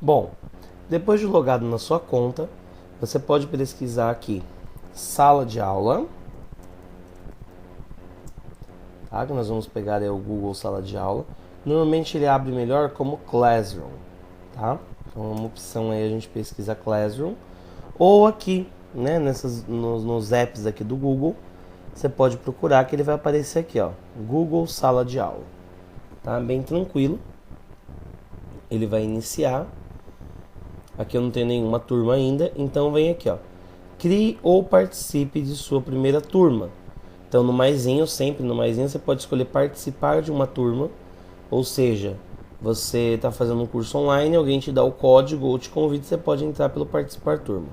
Bom, depois de logado na sua conta, você pode pesquisar aqui sala de aula, tá? Que nós vamos pegar aí o Google Sala de Aula. Normalmente ele abre melhor como Classroom, tá? Então é uma opção aí a gente pesquisa Classroom. Ou aqui, né, nos apps aqui do Google, você pode procurar que ele vai aparecer aqui, ó, Google Sala de Aula, tá? Bem tranquilo. Ele vai iniciar. Aqui eu não tenho nenhuma turma ainda, então vem aqui, ó. Crie ou participe de sua primeira turma. Então no maisinho, sempre no maisinho, você pode escolher participar de uma turma. Ou seja, você está fazendo um curso online, alguém te dá o código ou te convida, você pode entrar pelo participar turma.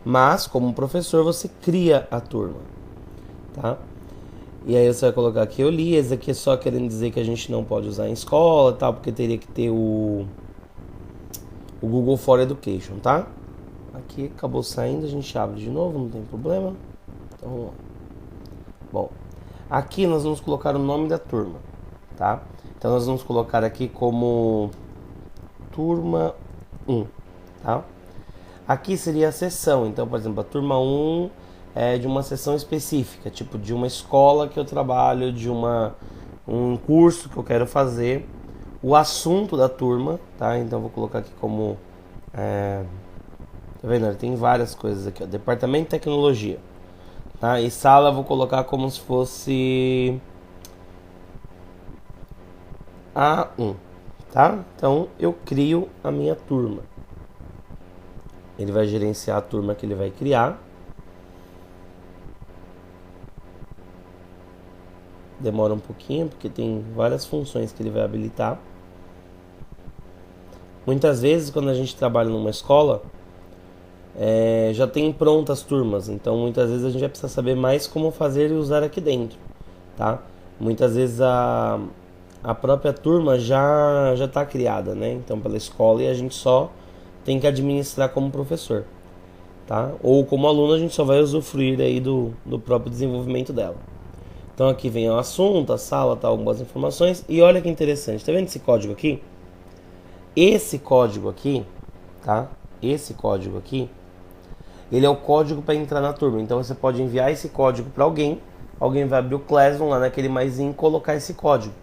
Mas, como professor, você cria a turma, tá? E aí você vai colocar aqui, eu li, esse aqui é só querendo dizer que a gente não pode usar em escola, tal, porque teria que ter o Google for Education, tá? Aqui acabou saindo, a gente abre de novo, não tem problema. Então, vamos lá. Bom, aqui nós vamos colocar o nome da turma, tá? Então nós vamos colocar aqui como turma 1, tá? Aqui seria a sessão, então, por exemplo, a turma 1 é de uma sessão específica, tipo de uma escola que eu trabalho, de um curso que eu quero fazer. O assunto da turma, tá? Então vou colocar aqui como... tá vendo? Tem várias coisas aqui, ó. Departamento de Tecnologia, tá? E sala eu vou colocar como se fosse A1, tá? Então eu crio a minha turma. Ele vai gerenciar a turma que ele vai criar. Demora um pouquinho porque tem várias funções que ele vai habilitar. Muitas vezes quando a gente trabalha numa escola, já tem prontas turmas, então muitas vezes a gente vai precisar saber mais como fazer e usar aqui dentro, tá? Muitas vezes a própria turma já está criada, né? Então pela escola, e a gente só tem que administrar como professor, tá? Ou como aluno a gente só vai usufruir aí do próprio desenvolvimento dela. Então aqui vem o assunto, a sala, tá, algumas informações. E olha que interessante, tá vendo esse código aqui? Esse código aqui, tá? Esse código aqui, ele é o código para entrar na turma. Então você pode enviar esse código para alguém, alguém vai abrir o Classroom lá naquele maisinho e colocar esse código.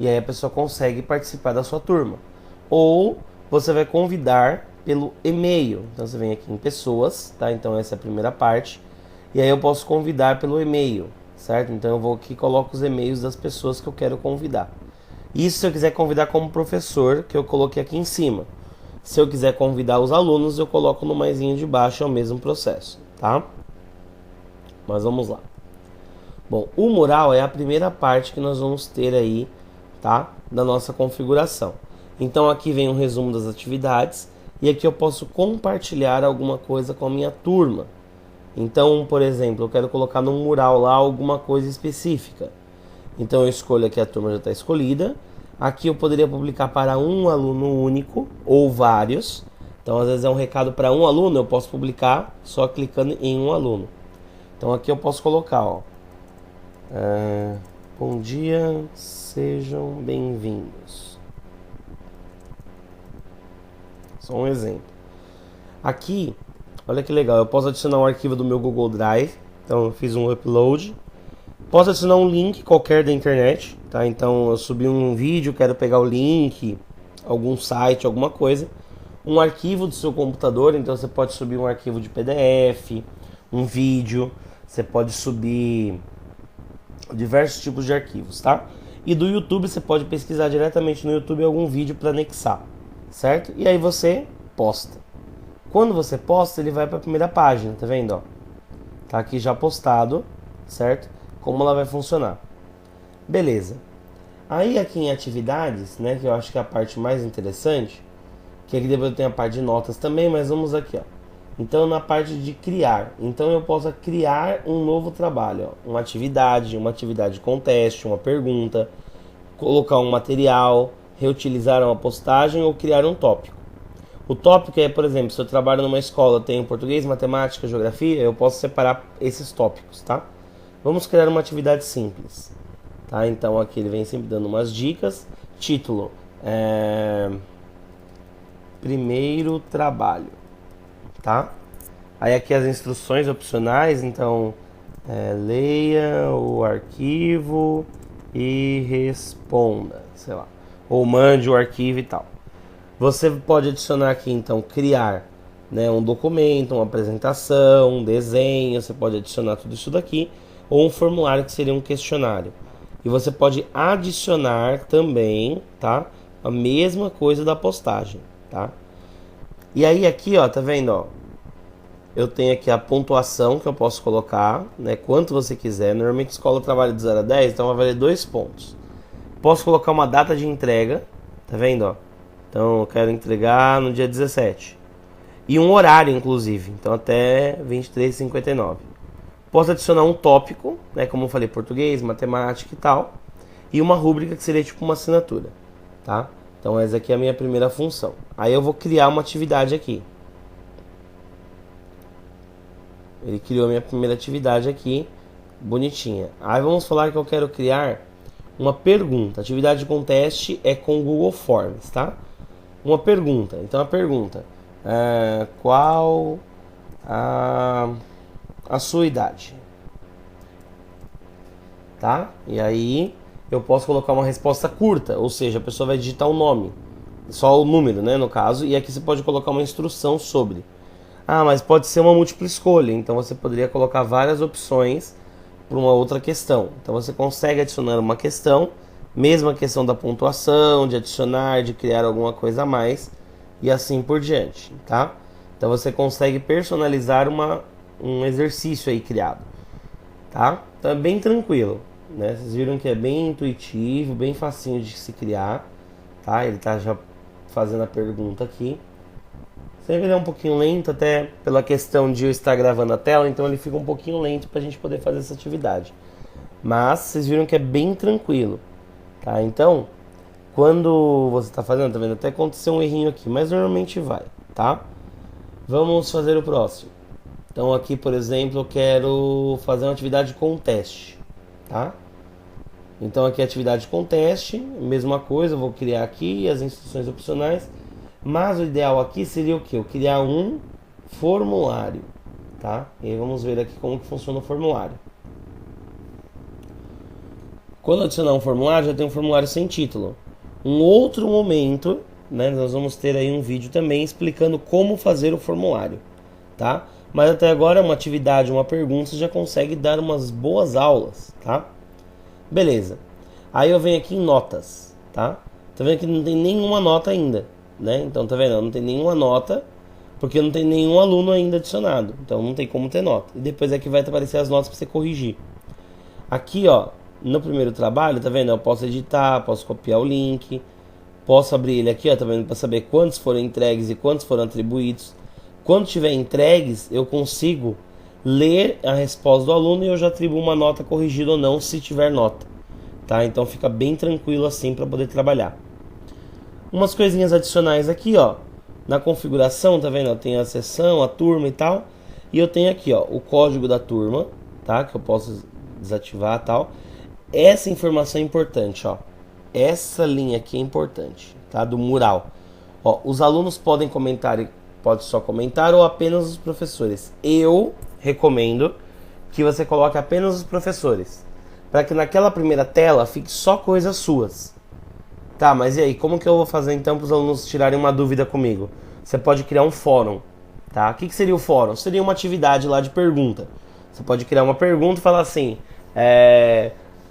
E aí a pessoa consegue participar da sua turma. Ou você vai convidar pelo e-mail. Então você vem aqui em pessoas, tá? Então essa é a primeira parte. E aí eu posso convidar pelo e-mail, certo? Então eu vou aqui e coloco os e-mails das pessoas que eu quero convidar. Isso se eu quiser convidar como professor, que eu coloquei aqui em cima. Se eu quiser convidar os alunos, eu coloco no maisinho de baixo, é o mesmo processo, tá? Mas vamos lá. Bom, o mural é a primeira parte que nós vamos ter aí, tá? Da nossa configuração. Então aqui vem um resumo das atividades e aqui eu posso compartilhar alguma coisa com a minha turma. Então, por exemplo, eu quero colocar no mural lá alguma coisa específica. Então eu escolho aqui, a turma já está escolhida. Aqui eu poderia publicar para um aluno único ou vários. Então às vezes é um recado para um aluno, eu posso publicar só clicando em um aluno. Então aqui eu posso colocar, ó, bom dia, sejam bem-vindos. Só um exemplo. Aqui, olha que legal, eu posso adicionar um arquivo do meu Google Drive. Então eu fiz um upload. Posso adicionar um link qualquer da internet, tá? Então eu subi um vídeo, quero pegar o link, algum site, alguma coisa. Um arquivo do seu computador, então você pode subir um arquivo de PDF, um vídeo, você pode subir diversos tipos de arquivos, tá? E do YouTube você pode pesquisar diretamente no YouTube algum vídeo para anexar, certo? E aí você posta. Quando você posta, ele vai para a primeira página, tá vendo? Ó? Tá aqui já postado, certo? Como ela vai funcionar. Beleza. Aí aqui em atividades, né, que eu acho que é a parte mais interessante, que aqui depois tem a parte de notas também, mas vamos aqui, ó. Então na parte de criar, então eu posso criar um novo trabalho, ó, uma atividade com teste, uma pergunta, colocar um material, reutilizar uma postagem ou criar um tópico. O tópico é, por exemplo, se eu trabalho numa escola, tenho português, matemática, geografia, eu posso separar esses tópicos, tá? Vamos criar uma atividade simples, tá? Então aqui ele vem sempre dando umas dicas. Título, primeiro trabalho, tá? Aí aqui as instruções opcionais, então leia o arquivo e responda, sei lá, ou mande o arquivo e tal. Você pode adicionar aqui então criar, né, um documento, uma apresentação, um desenho, você pode adicionar tudo isso daqui, ou um formulário que seria um questionário. E você pode adicionar também, tá, a mesma coisa da postagem, tá? E aí aqui, ó, tá vendo, ó? Eu tenho aqui a pontuação que eu posso colocar, né? Quanto você quiser. Normalmente a escola trabalha de 0 a 10, então vai valer 2 pontos. Posso colocar uma data de entrega, tá vendo, ó? Então eu quero entregar no dia 17. E um horário, inclusive, então até 23h59. Posso adicionar um tópico, né? Como eu falei, português, matemática e tal. E uma rúbrica que seria tipo uma assinatura, tá? Então essa aqui é a minha primeira função. Aí eu vou criar uma atividade aqui. Ele criou a minha primeira atividade aqui, bonitinha. Aí vamos falar que eu quero criar uma pergunta. Atividade com teste é com Google Forms, tá? Uma pergunta. Então a pergunta é: qual a sua idade? Tá? E aí eu posso colocar uma resposta curta, ou seja, a pessoa vai digitar o nome, só o número, né, no caso. E aqui você pode colocar uma instrução sobre. Ah, mas pode ser uma múltipla escolha, então você poderia colocar várias opções para uma outra questão. Então você consegue adicionar uma questão, mesma questão da pontuação, de adicionar, de criar alguma coisa a mais e assim por diante, tá? Então você consegue personalizar um exercício aí criado, tá? Então é bem tranquilo, né? Vocês viram que é bem intuitivo, bem facinho de se criar, tá? Ele tá já fazendo a pergunta aqui. Sempre ele é um pouquinho lento, até pela questão de eu estar gravando a tela, então ele fica um pouquinho lento para a gente poder fazer essa atividade. Mas vocês viram que é bem tranquilo, tá? Então, quando você está fazendo, tá vendo? Até aconteceu um errinho aqui, mas normalmente vai, tá? Vamos fazer o próximo. Então aqui, por exemplo, eu quero fazer uma atividade com teste, tá? Então aqui atividade com teste, mesma coisa, eu vou criar aqui as instruções opcionais. Mas o ideal aqui seria o que? Eu criar um formulário, tá? E aí vamos ver aqui como que funciona o formulário. Quando eu adicionar um formulário, já tem um formulário sem título. Um outro momento, né? Nós vamos ter aí um vídeo também explicando como fazer o formulário, tá? Mas até agora uma atividade, uma pergunta, você já consegue dar umas boas aulas, tá? Beleza. Aí eu venho aqui em notas, tá? Tá vendo que não tem nenhuma nota ainda, né? Então tá vendo? Não tem nenhuma nota, porque não tem nenhum aluno ainda adicionado. Então não tem como ter nota. E depois aqui vai aparecer as notas para você corrigir. Aqui, ó, no primeiro trabalho, tá vendo? Eu posso editar, posso copiar o link, posso abrir ele aqui, ó, tá vendo? Para saber quantos foram entregues e quantos foram atribuídos. Quando tiver entregues, eu consigo ler a resposta do aluno e eu já atribuo uma nota corrigida ou não, se tiver nota, tá? Então fica bem tranquilo assim para poder trabalhar. Umas coisinhas adicionais aqui, ó, na configuração, tá vendo? Tem a seção, a turma e tal. E eu tenho aqui, ó, o código da turma, tá? Que eu posso desativar e tal. Essa informação é importante, ó. Essa linha aqui é importante, tá? Do mural. Ó, os alunos podem comentar, pode só comentar ou apenas os professores. Eu recomendo que você coloque apenas os professores, para que naquela primeira tela fique só coisas suas. Tá, mas e aí, como que eu vou fazer então para os alunos tirarem uma dúvida comigo? Você pode criar um fórum, tá? O que seria o fórum? Seria uma atividade lá de pergunta. Você pode criar uma pergunta e falar assim,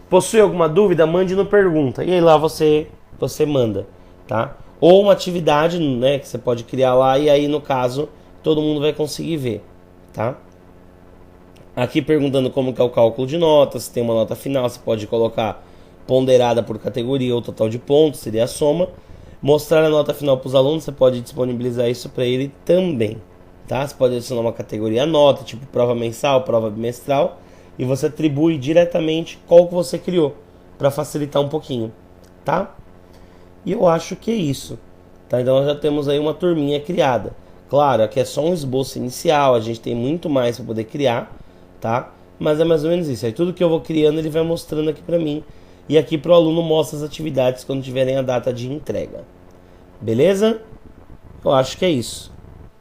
possui alguma dúvida? Mande no pergunta. E aí lá você manda, tá? Ou uma atividade, né, que você pode criar lá e aí no caso todo mundo vai conseguir ver, tá? Aqui perguntando como que é o cálculo de notas, se tem uma nota final, você pode colocar ponderada por categoria ou total de pontos, seria a soma. Mostrar a nota final para os alunos, você pode disponibilizar isso para ele também, tá? Você pode adicionar uma categoria nota, tipo prova mensal, prova bimestral, e você atribui diretamente qual que você criou, para facilitar um pouquinho, tá? E eu acho que é isso, tá? Então nós já temos aí uma turminha criada. Claro, aqui é só um esboço inicial, a gente tem muito mais para poder criar, tá? Mas é mais ou menos isso. Aí tudo que eu vou criando ele vai mostrando aqui para mim. E aqui para o aluno mostra as atividades quando tiverem a data de entrega. Beleza? Eu acho que é isso.